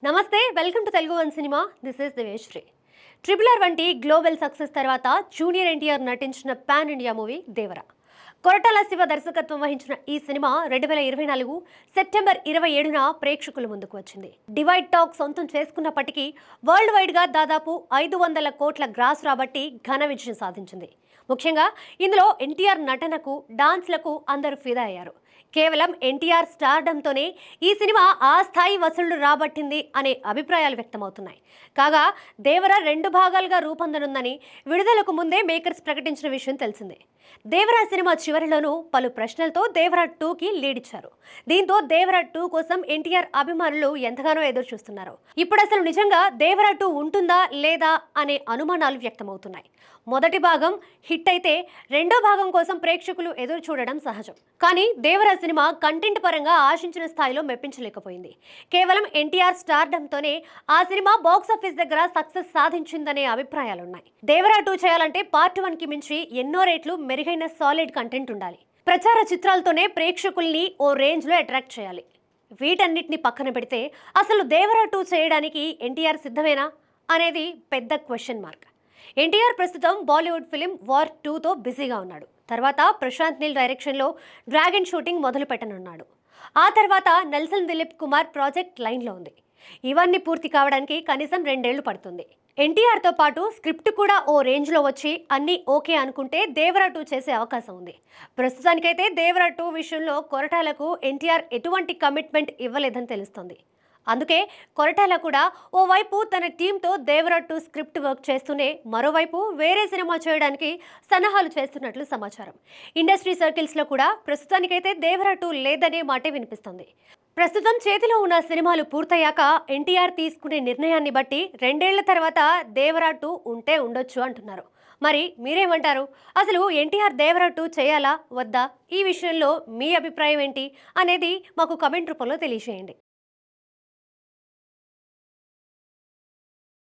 నమస్తే, welcome to Telugu one cinema. This is Diveshri. Triple R వంటి global success తర్వాత junior NTR నటించిన pan India movie Devara. Koratala Siva దర్శకత్వం వహించిన ఈ సినిమా 2024 సెప్టెంబర్ 27న ప్రేక్షకుల ముందుకు వచ్చింది. డివైడ్ టాక్ సొంతం చేసుకున్నప్పటికీ వరల్డ్ వైడ్గా దాదాపు 500 కోట్ల గ్రాస్ రాబట్టి ఘన విజయం సాధించింది. ముఖ్యంగా ఇందులో ఎన్టీఆర్ నటనకు, డాన్స్లకు అందరూ ఫిదా అయ్యారు. కేవలం ఎన్టీఆర్ స్టార్డంతోనే ఈ సినిమా ఆ స్థాయి వసూళ్లు రాబట్టింది అనే అభిప్రాయాలు వ్యక్తమవుతున్నాయి. కాగా దేవర 2 భాగాలుగా రూపొందనుందని విడుదలకు ముందే మేకర్స్ ప్రకటించిన విషయం తెలిసిందే. దేవర సినిమా చివరిలోనూ పలు ప్రశ్నలతో దేవర 2కి లీడ్ ఇచ్చారు. దీంతో దేవర 2 కోసం ఎన్టీఆర్ అభిమానులు ఎంతగానో ఎదురు చూస్తున్నారు. ఇప్పుడు అసలు నిజంగా దేవర 2 ఉంటుందా లేదా అనే అనుమానాలు వ్యక్తమవుతున్నాయి. మొదటి భాగం హిట్ అయితే రెండో భాగం కోసం ప్రేక్షకులు ఎదురు చూడడం సహజం. కానీ దేవర సినిమా కంటెంట్ పరంగా ఆశించిన స్థాయిలో మెప్పించలేకపోయింది. కేవలం ఎన్టీఆర్ స్టార్డంతోనే ఆ సినిమా బాక్సాఫీస్ దగ్గర సక్సెస్ సాధించిందనే అభిప్రాయాలున్నాయి. దేవర 2 చేయాలంటే పార్ట్ 1కి మించి ఎన్నో రేట్లు మెరుగైన సాలిడ్ కంటెంట్ ఉండాలి. ప్రచార చిత్రాలతోనే ప్రేక్షకుల్ని ఓ రేంజ్లో అట్రాక్ట్ చేయాలి. వీటన్నిటిని పక్కన పెడితే అసలు దేవర 2 చేయడానికి ఎన్టీఆర్ సిద్ధమేనా అనేది పెద్ద క్వశ్చన్ మార్క్. ఎన్టీఆర్ ప్రస్తుతం బాలీవుడ్ ఫిలిం వార్ 2తో బిజీగా ఉన్నాడు. తర్వాత ప్రశాంత్ నీల్ డైరెక్షన్లో డ్రాగన్ షూటింగ్ మొదలు పెట్టనున్నాడు. ఆ తర్వాత నెల్సన్ దిలీప్ కుమార్ ప్రాజెక్ట్ లైన్లో ఉంది. ఇవన్నీ పూర్తి కావడానికి కనీసం 2 ఏళ్లు పడుతుంది. ఎన్టీఆర్తో పాటు స్క్రిప్ట్ కూడా ఓ రేంజ్లో వచ్చి అన్నీ ఓకే అనుకుంటే దేవర 2 చేసే అవకాశం ఉంది. ప్రస్తుతానికైతే దేవర 2 విషయంలో కొరటాలకు ఎన్టీఆర్ ఎటువంటి కమిట్మెంట్ ఇవ్వలేదని తెలుస్తోంది. అందుకే కొరటాల కూడా ఓవైపు తన టీంతో దేవర 2 స్క్రిప్ట్ వర్క్ చేస్తూనే మరోవైపు వేరే సినిమా చేయడానికి సన్నాహాలు చేస్తున్నట్లు సమాచారం. ఇండస్ట్రీ సర్కిల్స్లో కూడా ప్రస్తుతానికైతే దేవర 2 లేదనే మాటే వినిపిస్తుంది. ప్రస్తుతం చేతిలో ఉన్న సినిమాలు పూర్తయ్యాక ఎన్టీఆర్ తీసుకునే నిర్ణయాన్ని బట్టి 2 ఏళ్ల తర్వాత దేవర 2 ఉంటే ఉండొచ్చు అంటున్నారు. మరి మీరేమంటారు? అసలు ఎన్టీఆర్ దేవర 2 చేయాలా వద్దా? ఈ విషయంలో మీ అభిప్రాయం ఏంటి అనేది మాకు కమెంట్ రూపంలో తెలియజేయండి.